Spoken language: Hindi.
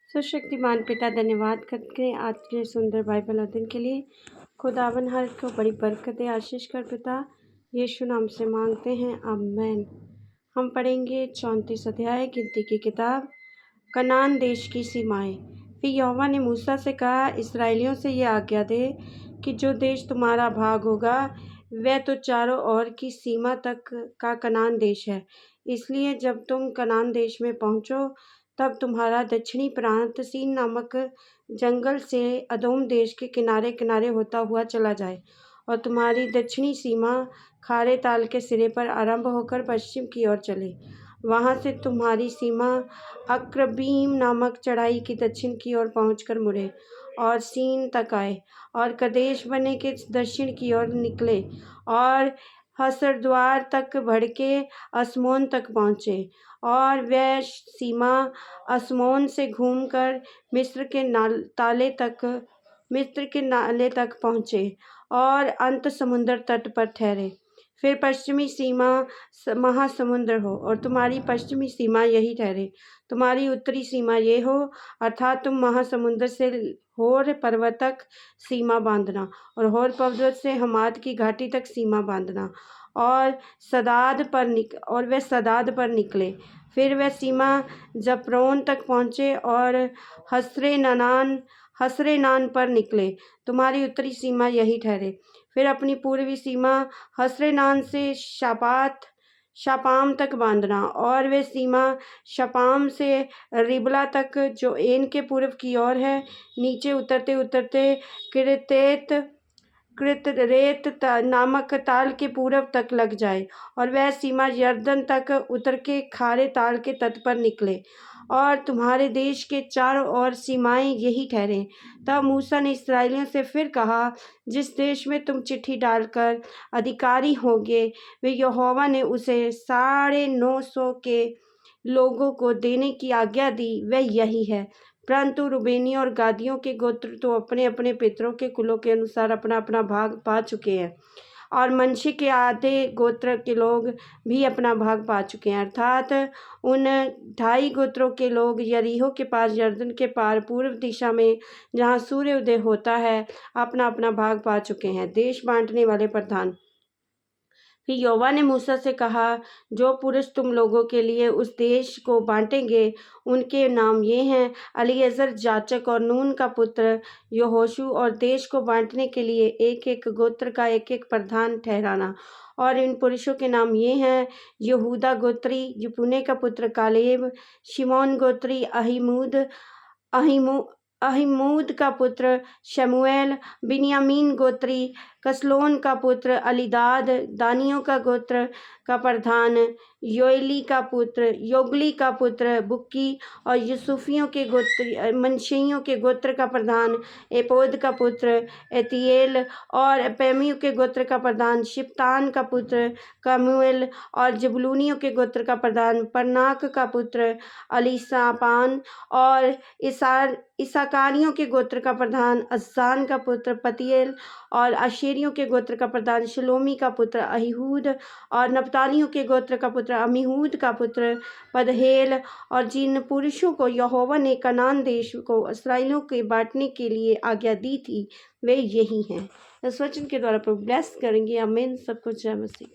सुशक्तिमान पिता धन्यवाद करते हैं आज के सुंदर बाइबल अध्ययन के लिए। खुदावन हर को बड़ी बरकत आशीष कर पिता यीशु नाम से मांगते हैं, आमीन। हम पढ़ेंगे 34 अध्याय गिनती की किताब, कनान देश की सीमाएं। फिर यहोवा ने मूसा से कहा, इसराइलियों से ये आज्ञा दे कि जो देश तुम्हारा भाग होगा वह तो चारों ओर की सीमा तक का कनान देश है। इसलिए जब तुम कनान देश में पहुँचो तब तुम्हारा दक्षिणी प्रांत सीन नामक जंगल से अदोम देश के किनारे किनारे होता हुआ चला जाए और तुम्हारी दक्षिणी सीमा खारे ताल के सिरे पर आरंभ होकर पश्चिम की ओर चले। वहाँ से तुम्हारी सीमा अक्रबीम नामक चढ़ाई की दक्षिण की ओर पहुंचकर मुड़े और सीन तक आए और कदेश बने के दक्षिण की ओर निकले और हसरद्वार तक बढ़ के असमोन तक पहुँचे और वह सीमा असमोन से घूमकर मिस्र के नाले तक पहुँचे और अंत समुद्र तट पर ठहरे। फिर पश्चिमी सीमा महासमुद्र हो और तुम्हारी पश्चिमी सीमा यही ठहरे। तुम्हारी उत्तरी सीमा ये हो, अर्थात तुम महासमुद्र से होर पर्वत तक सीमा बांधना और होर पर्वत से हमाद की घाटी तक सीमा बांधना और वह सदाद पर निकले। फिर वह सीमा जप्रोन तक पहुँचे और हसरेनान पर निकले। तुम्हारी उत्तरी सीमा यही ठहरे। फिर अपनी पूर्वी सीमा हसरेनान से शापाम तक बांधना और वे सीमा शापाम से रिबला तक जो एन के पूर्व की ओर है नीचे उतरते उतरते कृतरेत नामक ताल के पूर्व तक लग जाए और वह सीमा यरदन तक उतर के खारे ताल के तट पर निकले और तुम्हारे देश के चारों ओर सीमाएं यही ठहरें। तब मूसा ने इस्राएलियों से फिर कहा, जिस देश में तुम चिट्ठी डालकर अधिकारी होगे वे यहोवा ने उसे 950 के लोगों को देने की आज्ञा दी वह यही है। परंतु रूबेनियों और गादियों के गोत्र तो अपने अपने पितरों के कुलों के अनुसार अपना अपना भाग पा चुके हैं और मनश्शे के आधे गोत्र के लोग भी अपना भाग पा चुके हैं, अर्थात उन 2.5 गोत्रों के लोग यरीहो के पास यरदन के पार पूर्व दिशा में जहाँ सूर्योदय होता है अपना अपना भाग पा चुके हैं। देश बांटने वाले प्रधान। फिर यहोवा ने मूसा से कहा, जो पुरुष तुम लोगों के लिए उस देश को बांटेंगे उनके नाम ये हैं, अलीएजर याजक और नून का पुत्र यहोशू, और देश को बांटने के लिए एक एक गोत्र का एक एक प्रधान ठहराना। और इन पुरुषों के नाम ये हैं, यहूदा गोत्री यपुन्ने का पुत्र कालेब, शिमोन गोत्री अहीमूद का पुत्र शमूएल, बिन्यामीन गोत्री कसलोन का पुत्र अलीदाद, दानियों का गोत्र का प्रधान योएली का पुत्र बुक्की, और यूसुफियों के गोत्र मनश्शेइयों के गोत्र का प्रधान एपोद का पुत्र एतिएल, और पैमियों के गोत्र का प्रधान शिप्तान का पुत्र कमूएल, और जबूलूनियों के गोत्र का प्रधान परनाक का पुत्र अलीसापान, और इसाकारियों के गोत्र का प्रधान अज्जान का पुत्र पतिएल, और आशेरियों के गोत्र का प्रधान शलोमी का पुत्र अहीहूद, और नप्तालियों के गोत्र का पुत्र अमीहूद का पुत्र पदहेल। और जिन पुरुषों को यहोवा ने कनान देश को इस्राएलियों के बांटने के लिए आज्ञा दी थी वे यही हैं। इस वचन के द्वारा प्रभु ब्लेस करेंगे। आमीन। सब कुछ जय मसीह।